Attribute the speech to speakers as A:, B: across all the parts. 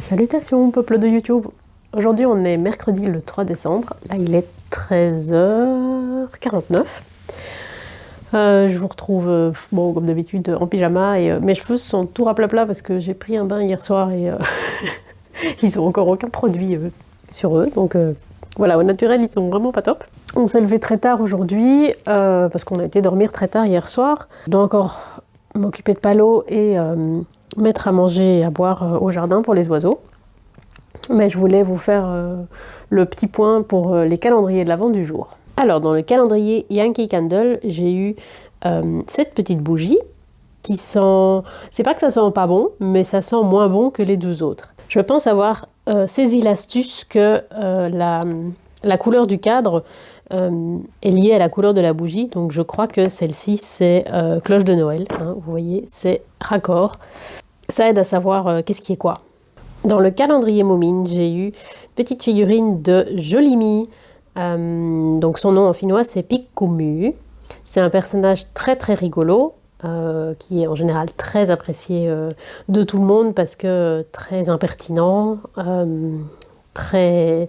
A: Salutations peuple de YouTube. Aujourd'hui on est mercredi le 3 décembre. Là il est 13h49. Je vous retrouve, bon comme d'habitude en pyjama et mes cheveux sont tout raplapla parce que j'ai pris un bain hier soir et ils ont encore aucun produit sur eux. Donc voilà, au naturel ils sont vraiment pas top. On s'est levé très tard aujourd'hui parce qu'on a été dormir très tard hier soir. Je dois encore m'occuper de Palo et mettre à manger et à boire au jardin pour les oiseaux. Mais je voulais vous faire le petit point pour les calendriers de l'Avent du jour. Alors dans le calendrier Yankee Candle, j'ai eu cette petite bougie qui sent... C'est pas que ça sent pas bon, mais ça sent moins bon que les deux autres. Je pense avoir saisi l'astuce que la couleur du cadre est liée à la couleur de la bougie. Donc je crois que celle-ci c'est cloche de Noël. Hein, vous voyez, c'est raccord. Ça aide à savoir qu'est-ce qui est quoi. Dans le calendrier Momine, j'ai eu petite figurine de Jolimi. Donc son nom en finnois c'est Pikkumu. C'est un personnage très très rigolo qui est en général très apprécié de tout le monde parce que très impertinent, très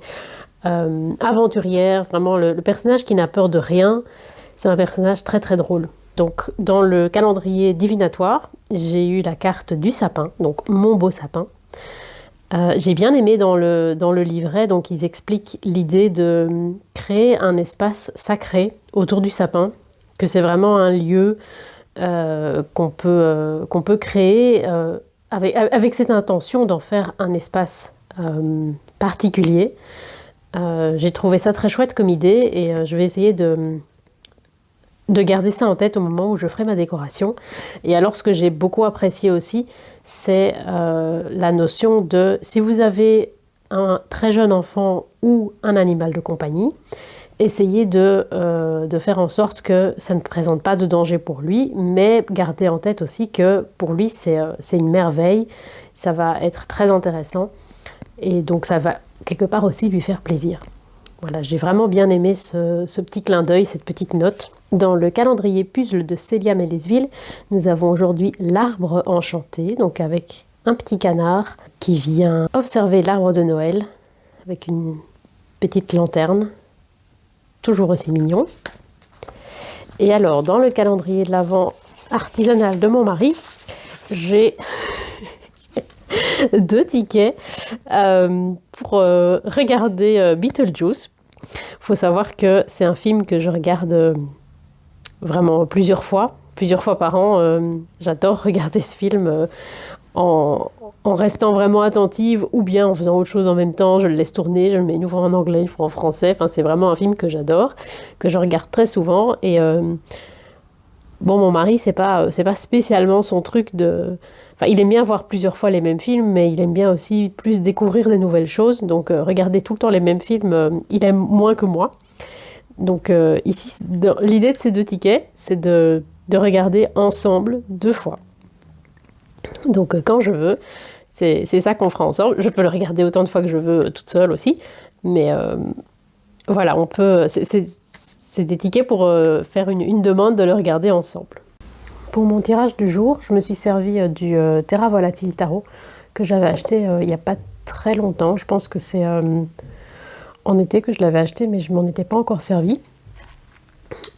A: aventurière, vraiment le personnage qui n'a peur de rien. C'est un personnage très très drôle. Donc dans le calendrier divinatoire, j'ai eu la carte du sapin, donc mon beau sapin. J'ai bien aimé dans le livret, donc ils expliquent l'idée de créer un espace sacré autour du sapin, que c'est vraiment un lieu qu'on peut créer avec cette intention d'en faire un espace particulier. J'ai trouvé ça très chouette comme idée et je vais essayer de garder ça en tête au moment où je ferai ma décoration. Et alors ce que j'ai beaucoup apprécié aussi, c'est la notion de si vous avez un très jeune enfant ou un animal de compagnie, essayez de faire en sorte que ça ne présente pas de danger pour lui, mais gardez en tête aussi que pour lui c'est une merveille, ça va être très intéressant et donc ça va quelque part aussi lui faire plaisir. Voilà, j'ai vraiment bien aimé ce petit clin d'œil, cette petite note. Dans le calendrier puzzle de Célia Mélesville, nous avons aujourd'hui l'arbre enchanté, donc avec un petit canard qui vient observer l'arbre de Noël avec une petite lanterne, toujours aussi mignon. Et alors, dans le calendrier de l'Avent artisanal de mon mari, j'ai 2 tickets pour regarder Beetlejuice. Il faut savoir que c'est un film que je regarde vraiment plusieurs fois par an. J'adore regarder ce film en restant vraiment attentive ou bien en faisant autre chose en même temps. Je le laisse tourner, je le mets une fois en anglais, une fois en français. Enfin, c'est vraiment un film que j'adore, que je regarde très souvent. Et bon, mon mari, c'est pas spécialement son truc de... Enfin, il aime bien voir plusieurs fois les mêmes films, mais il aime bien aussi plus découvrir des nouvelles choses. Donc, regarder tout le temps les mêmes films, il aime moins que moi. Donc, ici, l'idée de ces 2 tickets, c'est de regarder ensemble 2 fois. Donc, quand je veux, c'est ça qu'on fera ensemble. Je peux le regarder autant de fois que je veux, toute seule aussi. Mais voilà, on peut... C'est des tickets pour faire une demande de le regarder ensemble. Pour mon tirage du jour, je me suis servi du Terra Volatile Tarot que j'avais acheté il n'y a pas très longtemps. Je pense que c'est en été que je l'avais acheté, mais je m'en étais pas encore servi.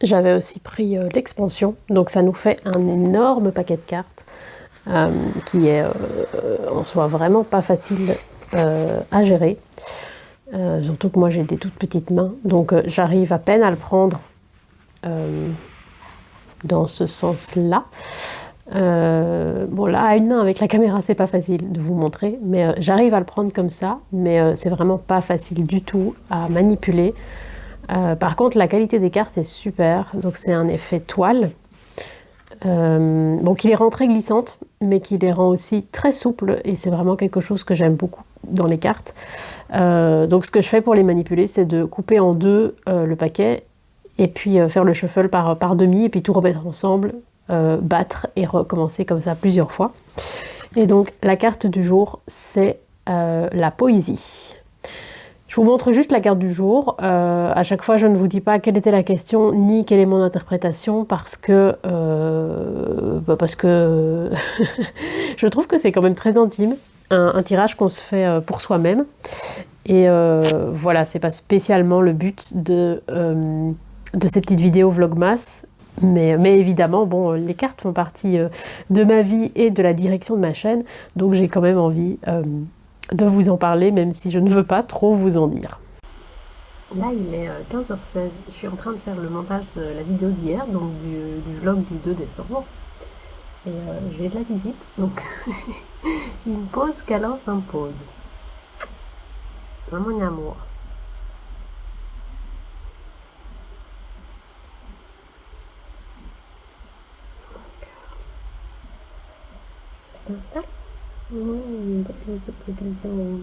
A: J'avais aussi pris l'expansion, donc ça nous fait un énorme paquet de cartes qui est en soi vraiment pas facile à gérer. Surtout que moi j'ai des toutes petites mains, donc j'arrive à peine à le prendre dans ce sens-là. Bon là, à une main avec la caméra, c'est pas facile de vous montrer, mais j'arrive à le prendre comme ça, mais c'est vraiment pas facile du tout à manipuler. Par contre, la qualité des cartes est super, donc c'est un effet toile. Bon, qui les rend très glissantes, mais qui les rend aussi très souples, et c'est vraiment quelque chose que j'aime beaucoup dans les cartes. Donc ce que je fais pour les manipuler, c'est de couper en 2 le paquet, et puis faire le shuffle par demi, et puis tout remettre ensemble, battre et recommencer comme ça plusieurs fois. Et donc la carte du jour, c'est la poésie. Je vous montre juste la carte du jour. À chaque fois, je ne vous dis pas quelle était la question, ni quelle est mon interprétation, parce que je trouve que c'est quand même très intime. un tirage qu'on se fait pour soi-même. Et voilà, c'est pas spécialement le but de ces petites vidéos Vlogmas. Mais évidemment, bon, les cartes font partie de ma vie et de la direction de ma chaîne. Donc j'ai quand même envie de vous en parler, même si je ne veux pas trop vous en dire. Là, il est 15h16. Je suis en train de faire le montage de la vidéo d'hier, donc du vlog du 2 décembre. Et j'ai de la visite, donc une pause câlin s'impose. Mon amour. Tu t'installes? Oui, des bisous.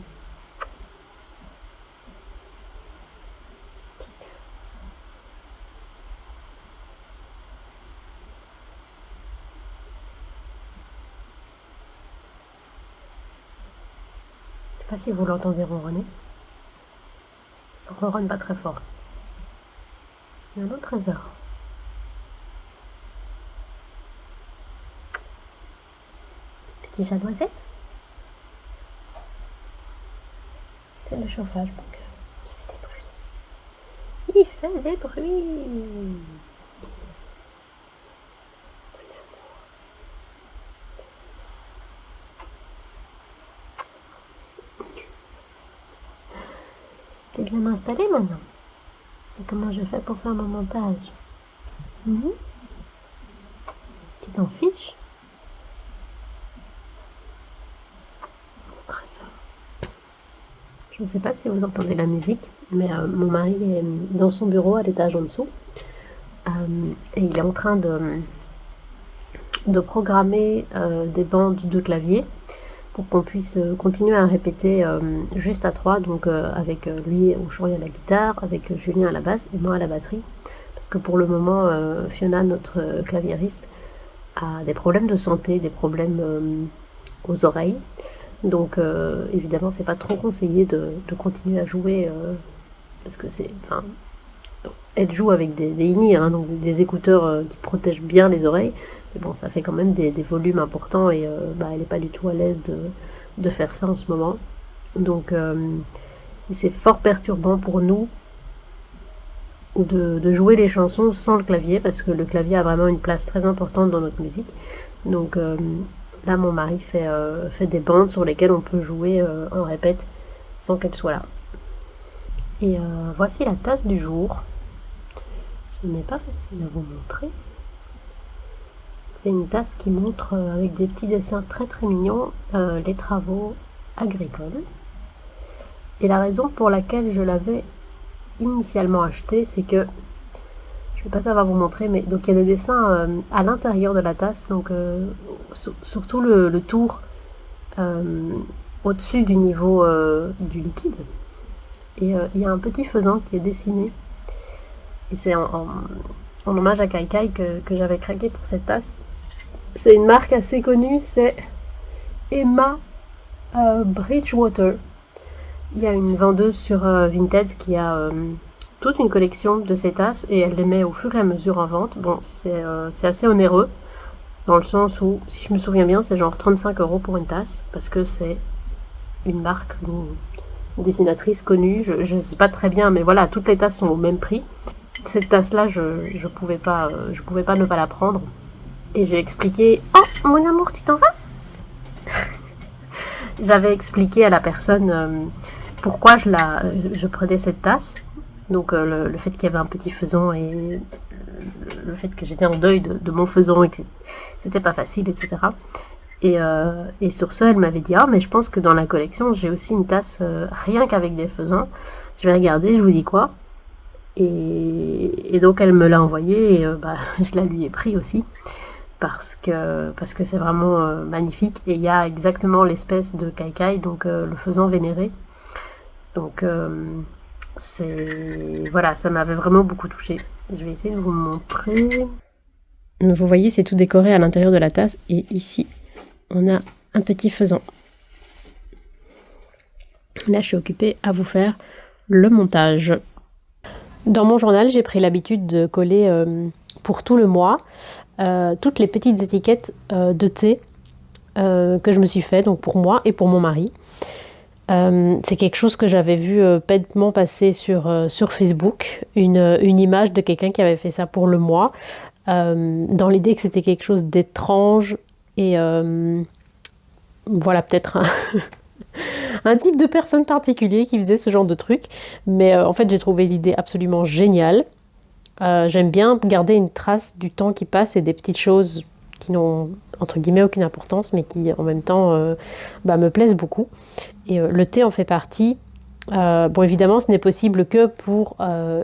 A: Je sais pas si vous l'entendez ronronner. On ronronne pas très fort. Il y a un autre trésor. Petit chat noisette. C'est le chauffage, mon cœur. Il fait des bruits. Il fait des bruits. T'es bien installé maintenant. Et comment je fais pour faire mon montage? Tu t'en fiches? Trésor. Je ne sais pas si vous entendez la musique, mais mon mari est dans son bureau à l'étage en dessous. Et il est en train de programmer des bandes de clavier pour qu'on puisse continuer à répéter juste à 3, donc avec lui au chant et à la guitare, avec Julien à la basse et moi à la batterie. Parce que pour le moment, Fiona, notre claviériste, a des problèmes de santé, des problèmes aux oreilles. Donc évidemment, c'est pas trop conseillé de continuer à jouer parce que c'est... Enfin, elle joue avec des in-ear, hein, donc des écouteurs qui protègent bien les oreilles. Mais bon, ça fait quand même des volumes importants et elle n'est pas du tout à l'aise de faire ça en ce moment. Donc c'est fort perturbant pour nous de jouer les chansons sans le clavier, parce que le clavier a vraiment une place très importante dans notre musique. Donc là, mon mari fait des bandes sur lesquelles on peut jouer en répète sans qu'elle soit là. Et voici la tasse du jour. Ce n'est pas facile à vous montrer. C'est une tasse qui montre avec des petits dessins très très mignons les travaux agricoles. Et la raison pour laquelle je l'avais initialement achetée, c'est que, je ne sais pas si ça va vous montrer, mais donc il y a des dessins à l'intérieur de la tasse, donc surtout le tour au-dessus du niveau du liquide. Et il y a un petit faisan qui est dessiné. Et c'est en hommage à Kai Kai que j'avais craqué pour cette tasse. C'est une marque assez connue, c'est Emma Bridgewater. Il y a une vendeuse sur Vinted qui a toute une collection de ces tasses et elle les met au fur et à mesure en vente. Bon, c'est assez onéreux, dans le sens où, si je me souviens bien, c'est genre 35 € pour une tasse, parce que c'est une marque, une dessinatrice connue. Je ne sais pas très bien, mais voilà, toutes les tasses sont au même prix. Cette tasse-là, je pouvais pas ne pas la prendre. Et j'ai expliqué... Oh, mon amour, tu t'en vas? J'avais expliqué à la personne pourquoi je prenais cette tasse. Donc le fait qu'il y avait un petit faisan et le fait que j'étais en deuil de mon faisan et que c'était pas facile, etc. Et sur ce, elle m'avait dit « Ah, mais je pense que dans la collection, j'ai aussi une tasse rien qu'avec des faisans. Je vais regarder, je vous dis quoi ?» Et donc elle me l'a envoyé et je la lui ai pris aussi. Parce que c'est vraiment magnifique. Et il y a exactement l'espèce de Kai Kai, donc le faisan vénéré. Donc voilà, ça m'avait vraiment beaucoup touchée. Je vais essayer de vous montrer. Vous voyez, c'est tout décoré à l'intérieur de la tasse. Et ici, on a un petit faisan. Là, je suis occupée à vous faire le montage. Dans mon journal, j'ai pris l'habitude de coller pour tout le mois toutes les petites étiquettes de thé que je me suis fait, donc pour moi et pour mon mari. C'est quelque chose que j'avais vu bêtement passer sur Facebook, une image de quelqu'un qui avait fait ça pour le mois, dans l'idée que c'était quelque chose d'étrange et voilà, peut-être un type de personne particulier qui faisait ce genre de truc. Mais en fait, j'ai trouvé l'idée absolument géniale. J'aime bien garder une trace du temps qui passe et des petites choses qui n'ont, entre guillemets, aucune importance, mais qui, en même temps, me plaisent beaucoup. Et le thé en fait partie. Bon, évidemment, ce n'est possible que pour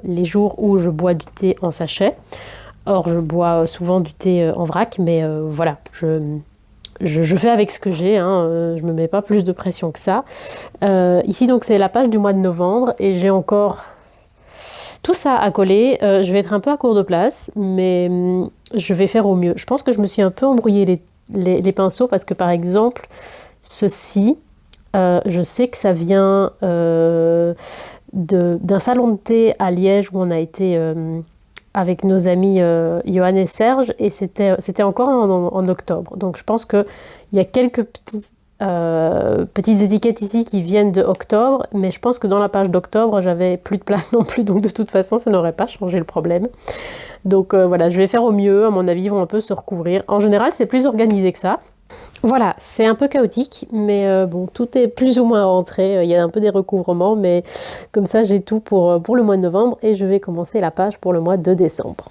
A: les jours où je bois du thé en sachet. Or, je bois souvent du thé en vrac, mais voilà, je fais avec ce que j'ai, hein, je me mets pas plus de pression que ça. Ici, donc, c'est la page du mois de novembre et j'ai encore tout ça à coller. Je vais être un peu à court de place, mais je vais faire au mieux. Je pense que je me suis un peu embrouillé les pinceaux parce que, par exemple, ceci, je sais que ça vient d'un salon de thé à Liège où on a été avec nos amis Johan et Serge, et c'était encore en octobre. Donc je pense qu'il y a quelques petites étiquettes ici qui viennent de octobre, mais je pense que dans la page d'octobre, j'avais plus de place non plus, donc de toute façon, ça n'aurait pas changé le problème. Donc voilà, je vais faire au mieux, à mon avis, ils vont un peu se recouvrir. En général, c'est plus organisé que ça. Voilà, c'est un peu chaotique, mais bon, tout est plus ou moins rentré. Il y a un peu des recouvrements, mais comme ça, j'ai tout pour le mois de novembre et je vais commencer la page pour le mois de décembre.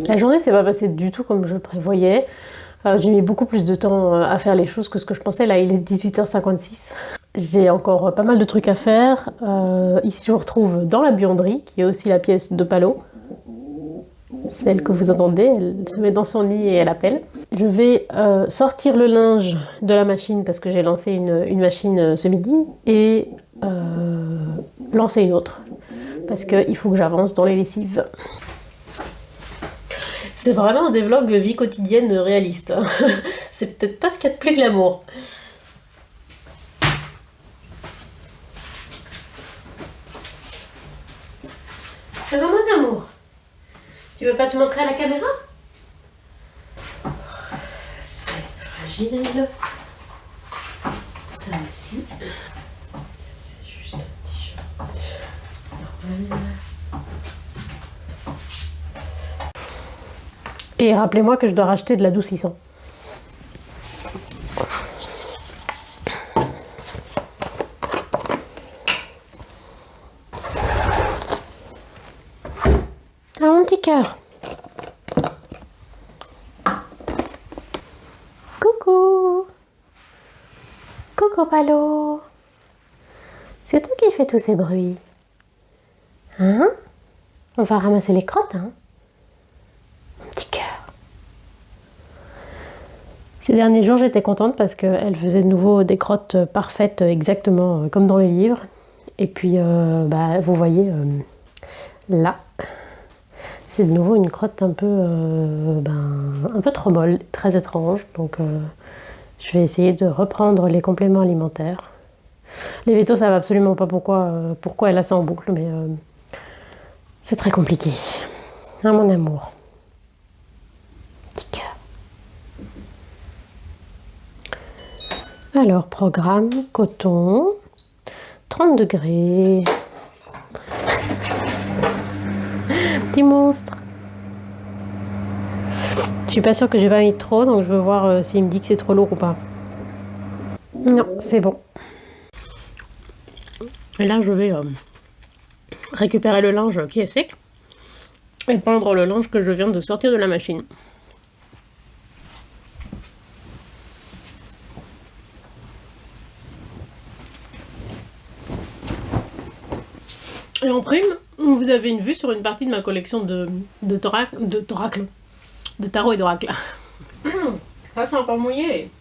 A: La journée s'est pas passée du tout comme je prévoyais. J'ai mis beaucoup plus de temps à faire les choses que ce que je pensais. Là, il est 18h56. J'ai encore pas mal de trucs à faire. Ici, je me retrouve dans la buanderie, qui est aussi la pièce de Palo. Celle que vous entendez, elle se met dans son lit et elle appelle. Je vais sortir le linge de la machine parce que j'ai lancé une machine ce midi et lancer une autre parce qu'il faut que j'avance dans les lessives. C'est vraiment des vlogs vie quotidienne réaliste. Hein. C'est peut-être pas ce qu'il y a de plus glamour. C'est vraiment d'amour. Tu veux pas te montrer à la caméra? Ça c'est fragile. Ça aussi. Ça c'est juste un t-shirt normal. Et rappelez-moi que je dois racheter de l'adoucissant. Ah, mon petit cœur. Coucou. Coucou Palo. C'est toi qui fais tous ces bruits. Hein? On va ramasser les crottes, hein? Mon petit cœur. Ces derniers jours, j'étais contente parce qu'elle faisait de nouveau des crottes parfaites, exactement comme dans les livres. Et puis, vous voyez, là, c'est de nouveau une crotte un peu trop molle, très étrange. Donc, je vais essayer de reprendre les compléments alimentaires. Les vétos, ça ne va absolument pas pourquoi elle a ça en boucle, mais c'est très compliqué. Hein, mon amour. Petit cœur. Alors, programme, coton, 30 degrés. Petit monstre. Je suis pas sûre que j'ai pas mis trop, donc je veux voir s'il me dit que c'est trop lourd ou pas. Non, c'est bon. Et là, je vais récupérer le linge qui est sec et pendre le linge que je viens de sortir de la machine. Et en prime, vous avez une vue sur une partie de ma collection de tarot et d'oracle. Ça, c'est encore mouillé.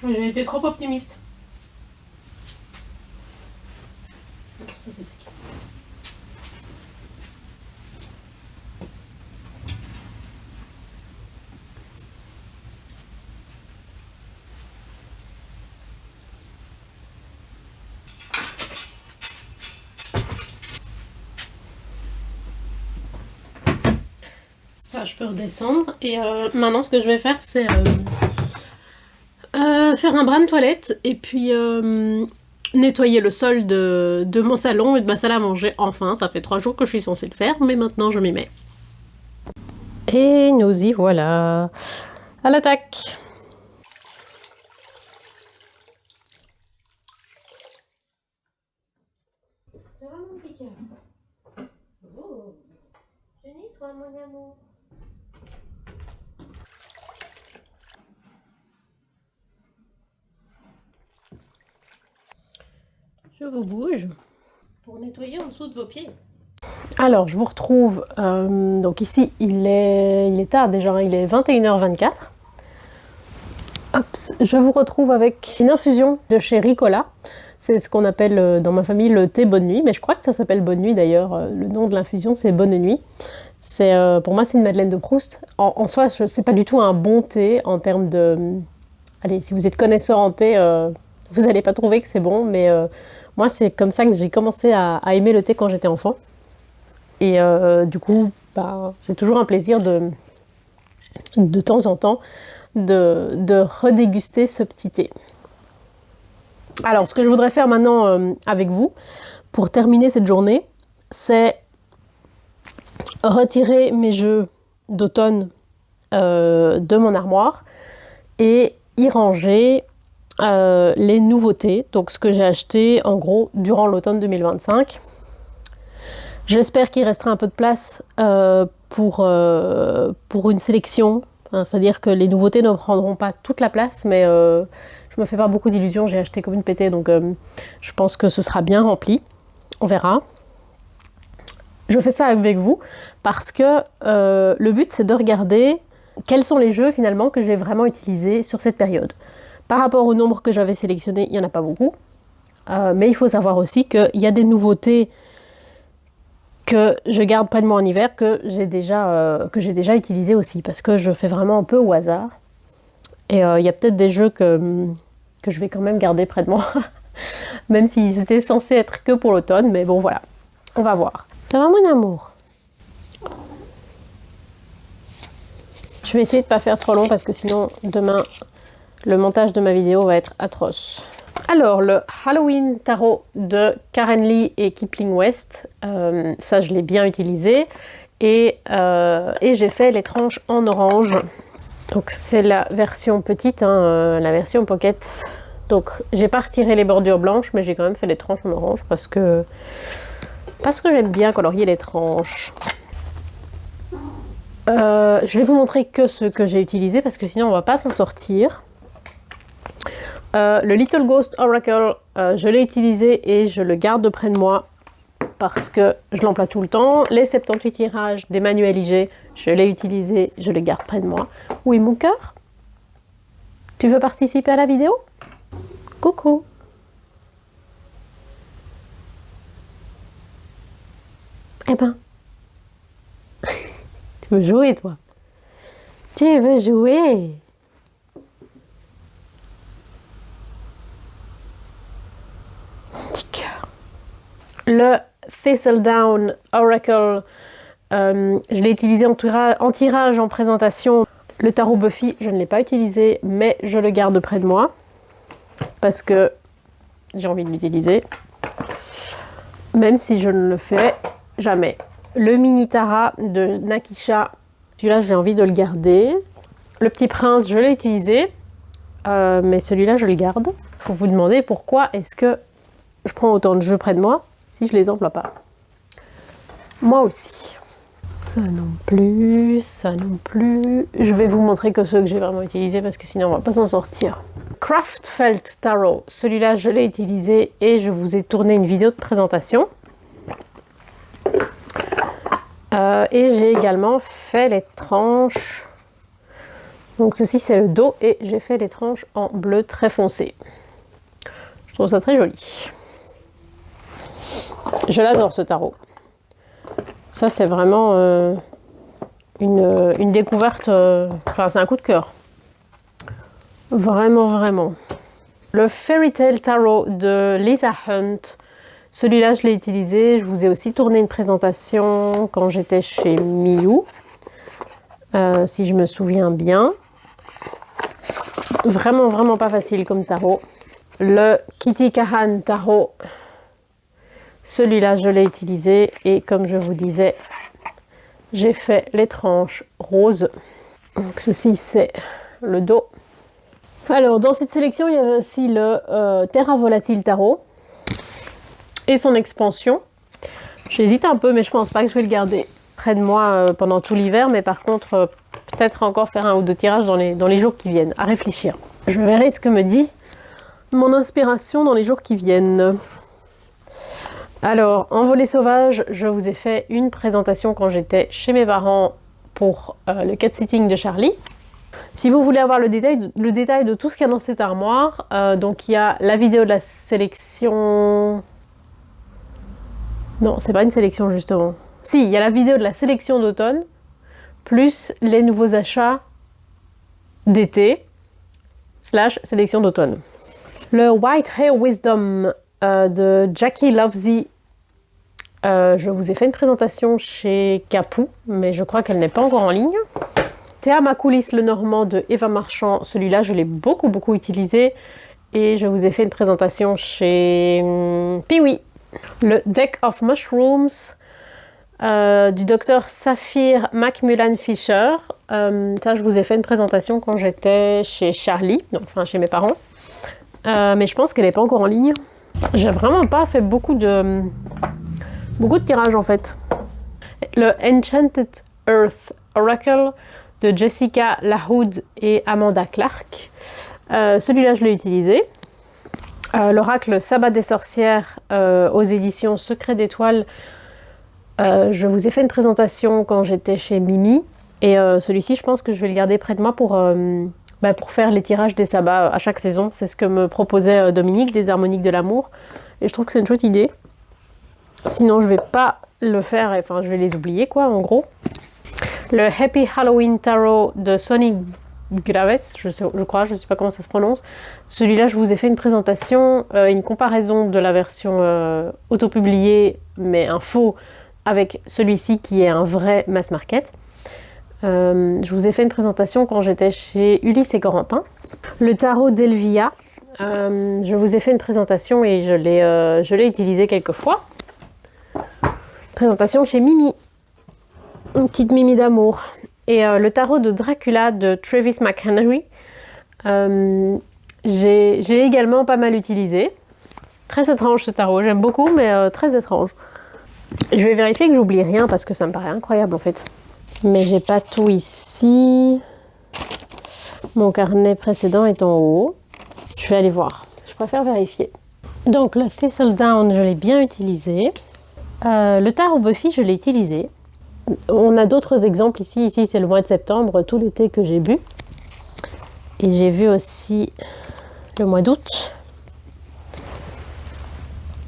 A: J'ai été trop optimiste. Ça, c'est sec. Ça, je peux redescendre. Et maintenant, ce que je vais faire, c'est faire un brin de toilette et puis nettoyer le sol de mon salon et de ma salle à manger. Enfin, ça fait 3 jours que je suis censée le faire, mais maintenant je m'y mets. Et nous y voilà. À l'attaque! C'est vraiment piquant. Oh, génie, toi, mon amour. Je vous bouge pour nettoyer en dessous de vos pieds. Alors, je vous retrouve, donc ici, il est tard déjà, hein, il est 21h24. Hop, je vous retrouve avec une infusion de chez Ricola. C'est ce qu'on appelle dans ma famille le thé bonne nuit, mais je crois que ça s'appelle bonne nuit d'ailleurs. Le nom de l'infusion, c'est bonne nuit. Pour moi, c'est une Madeleine de Proust. En soi, c'est pas du tout un bon thé en termes de... Allez, si vous êtes connaisseur en thé, vous n'allez pas trouver que c'est bon, mais moi, c'est comme ça que j'ai commencé à aimer le thé quand j'étais enfant. Et du coup, bah, c'est toujours un plaisir de temps en temps de redéguster ce petit thé. Alors, ce que je voudrais faire maintenant avec vous, pour terminer cette journée, c'est retirer mes jeux d'automne de mon armoire et y ranger les nouveautés, donc ce que j'ai acheté en gros durant l'automne 2025. J'espère qu'il restera un peu de place pour une sélection, hein, c'est-à-dire que les nouveautés ne prendront pas toute la place, mais je me fais pas beaucoup d'illusions, j'ai acheté comme une pétée, donc je pense que ce sera bien rempli, on verra. Je fais ça avec vous parce que le but c'est de regarder quels sont les jeux finalement que j'ai vraiment utilisés sur cette période. Par rapport au nombre que j'avais sélectionné, il n'y en a pas beaucoup, mais il faut savoir aussi qu'il y a des nouveautés que je garde près de moi en hiver, que j'ai déjà utilisé aussi, parce que je fais vraiment un peu au hasard. Et il y a peut-être des jeux que je vais quand même garder près de moi, même s'ils étaient censés être que pour l'automne, mais bon voilà, on va voir. Ça va mon amour? Je vais essayer de ne pas faire trop long, parce que sinon, demain, le montage de ma vidéo va être atroce. Alors, le Halloween Tarot de Karen Lee et Kipling West, ça je l'ai bien utilisé. Et j'ai fait les tranches en orange. Donc c'est la version petite, hein, la version pocket. Donc j'ai pas retiré les bordures blanches, mais j'ai quand même fait les tranches en orange parce que j'aime bien colorier les tranches. Je vais vous montrer que ce que j'ai utilisé parce que sinon on va pas s'en sortir. Le Little Ghost Oracle, je l'ai utilisé et je le garde près de moi parce que je l'emploie tout le temps. Les 78 tirages d'Emmanuel Iger, je l'ai utilisé, je les garde près de moi. Où est mon cœur? Tu veux participer à la vidéo? Coucou! Eh ben, tu veux jouer toi? Tu veux jouer? Le Thistledown Oracle, je l'ai utilisé en tirage, en présentation. Le tarot Buffy, je ne l'ai pas utilisé, mais je le garde près de moi parce que j'ai envie de l'utiliser, même si je ne le fais jamais. Le Mini Tara de Nakisha, celui-là j'ai envie de le garder. Le Petit Prince, je l'ai utilisé, mais celui-là je le garde. Pour vous demander pourquoi est-ce que je prends autant de jeux près de moi si je les emploie pas. Moi aussi. Ça non plus, ça non plus. Je vais vous montrer que ceux que j'ai vraiment utilisés parce que sinon on va pas s'en sortir. Craftfelt Tarot, celui-là je l'ai utilisé et je vous ai tourné une vidéo de présentation. Et j'ai également fait les tranches. Donc ceci c'est le dos et j'ai fait les tranches en bleu très foncé. Je trouve ça très joli. Je l'adore ce tarot. Ça c'est vraiment une découverte, enfin c'est un coup de cœur. Vraiment, vraiment. Le Fairy Tale Tarot de Lisa Hunt, celui-là je l'ai utilisé. Je vous ai aussi tourné une présentation quand j'étais chez Miu, si je me souviens bien. Vraiment, vraiment pas facile comme tarot. Le Kitty Kahan Tarot. Celui-là, je l'ai utilisé. Et comme je vous disais, j'ai fait les tranches roses. Donc ceci, c'est le dos. Alors, dans cette sélection, il y avait aussi le Terra Volatile Tarot. Et son expansion. J'hésite un peu, mais je pense pas que je vais le garder près de moi pendant tout l'hiver. Mais par contre, peut-être encore faire un ou deux tirages dans les jours qui viennent. À réfléchir. Je verrai ce que me dit mon inspiration dans les jours qui viennent. Alors, en volet sauvage, je vous ai fait une présentation quand j'étais chez mes parents pour le cat sitting de Charlie. Si vous voulez avoir le détail de tout ce qu'il y a dans cette armoire, donc il y a la vidéo de la sélection... Non, c'est pas une sélection justement. Si, il y a la vidéo de la sélection d'automne, plus les nouveaux achats d'été, / sélection d'automne. Le White Hair Wisdom de Jackie Lovesy. Je vous ai fait une présentation chez Capou, mais je crois qu'elle n'est pas encore en ligne. Théa Macoulis le Normand de Eva Marchand. Celui-là, je l'ai beaucoup utilisé. Et je vous ai fait une présentation chez Piwi. Le Deck of Mushrooms du docteur Saphir Macmillan Fisher. Ça, je vous ai fait une présentation quand j'étais chez Charlie, donc enfin chez mes parents. Mais je pense qu'elle n'est pas encore en ligne. J'ai vraiment pas fait beaucoup de tirages en fait. Le Enchanted Earth Oracle de Jessica Lahoud et Amanda Clark. Celui-là, je l'ai utilisé. L'oracle Sabbat des sorcières aux éditions Secret d'étoiles. Je vous ai fait une présentation quand j'étais chez Mimi. Et celui-ci, je pense que je vais le garder près de moi pour faire les tirages des sabbats à chaque saison. C'est ce que me proposait Dominique des Harmoniques de l'amour. Et je trouve que c'est une chouette idée. Sinon, je vais pas le faire, enfin, je vais les oublier, quoi, en gros. Le Happy Halloween Tarot de Sonny Graves, je crois, je sais pas comment ça se prononce. Celui-là, je vous ai fait une présentation, une comparaison de la version auto-publiée, mais un faux, avec celui-ci qui est un vrai mass market. Je vous ai fait une présentation quand j'étais chez Ulysse et Corentin. Le tarot d'Elvia, je vous ai fait une présentation et je l'ai utilisé quelques fois. Présentation chez Mimi, une petite Mimi d'amour. Et le tarot de Dracula de Travis McHenry, j'ai également pas mal utilisé. Très étrange ce tarot, j'aime beaucoup, mais très étrange. Je vais vérifier que j'oublie rien parce que ça me paraît incroyable en fait. Mais j'ai pas tout ici. Mon carnet précédent est en haut. Je vais aller voir. Je préfère vérifier. Donc le Thistledown, je l'ai bien utilisé. Le tarot Buffy, je l'ai utilisé. On a d'autres exemples ici. Ici, c'est le mois de septembre, tout l'été que j'ai bu. Et j'ai vu aussi le mois d'août.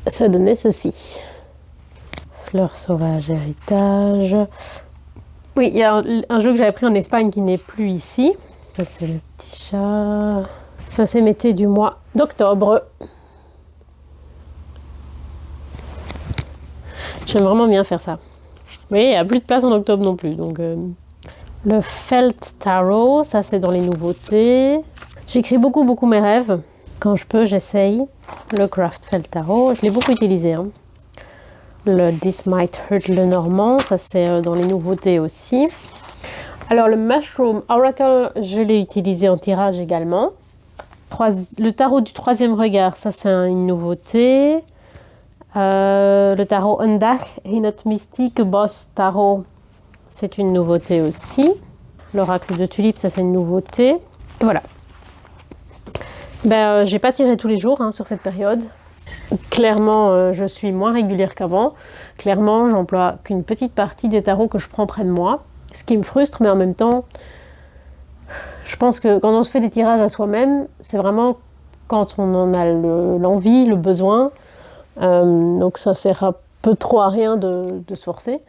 A: Ça donnait ceci. Fleurs sauvages, héritage. Oui, il y a un jeu que j'avais pris en Espagne qui n'est plus ici. Ça, c'est le petit chat. Ça, c'est Mété du mois d'octobre. J'aime vraiment bien faire ça. Mais il n'y a plus de place en octobre non plus. Donc, le Felt Tarot, ça c'est dans les nouveautés. J'écris beaucoup mes rêves. Quand je peux, j'essaye. Le Craft Felt Tarot, je l'ai beaucoup utilisé. Hein. Le This Might Hurt le Normand, ça c'est dans les nouveautés aussi. Alors le Mushroom Oracle, je l'ai utilisé en tirage également. Le tarot du troisième regard, ça c'est une nouveauté. Le tarot Undach Hinot Mystique Boss Tarot, c'est une nouveauté aussi. L'oracle de Tulipe, ça c'est une nouveauté. Et voilà. J'ai pas tiré tous les jours sur cette période. Clairement, je suis moins régulière qu'avant. Clairement, j'emploie qu'une petite partie des tarots que je prends près de moi. Ce qui me frustre, mais en même temps, je pense que quand on se fait des tirages à soi-même, c'est vraiment quand on en a l'envie, le besoin. Donc ça sert un peu trop à rien de se forcer.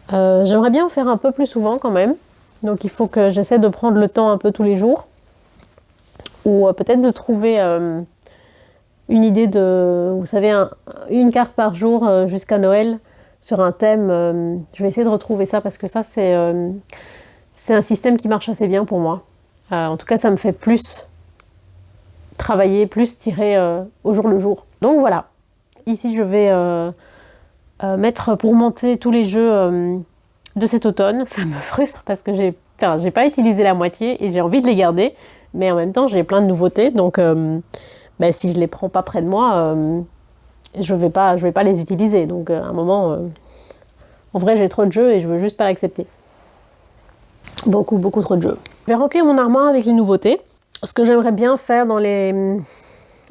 A: J'aimerais bien en faire un peu plus souvent quand même. Donc il faut que j'essaie de prendre le temps un peu tous les jours. Ou peut-être de trouver une idée de, vous savez, une carte par jour jusqu'à Noël sur un thème. Je vais essayer de retrouver ça parce que ça c'est un système qui marche assez bien pour moi. En tout cas ça me fait plus travailler, plus tirer au jour le jour. Donc voilà, ici je vais mettre pour monter tous les jeux de cet automne. Ça me frustre parce que j'ai pas utilisé la moitié et j'ai envie de les garder, mais en même temps j'ai plein de nouveautés, donc si je les prends pas près de moi, je vais pas les utiliser. Donc à un moment, en vrai j'ai trop de jeux et je veux juste pas l'accepter. Beaucoup trop de jeux. Je vais remplir mon armoire avec les nouveautés. Ce que j'aimerais bien faire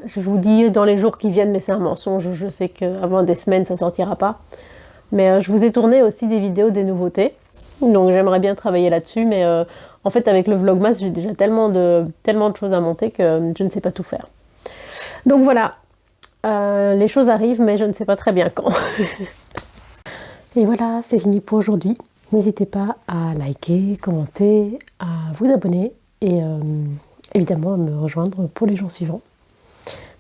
A: je vous dis dans les jours qui viennent, mais c'est un mensonge, je sais qu'avant des semaines ça sortira pas. Mais je vous ai tourné aussi des vidéos des nouveautés. Donc j'aimerais bien travailler là-dessus, mais en fait avec le Vlogmas j'ai déjà tellement de choses à monter que je ne sais pas tout faire. Donc voilà, les choses arrivent, mais je ne sais pas très bien quand. Et voilà, c'est fini pour aujourd'hui. N'hésitez pas à liker, commenter, à vous abonner et évidemment à me rejoindre pour les jours suivants.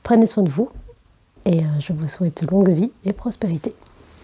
A: Prenez soin de vous et je vous souhaite longue vie et prospérité.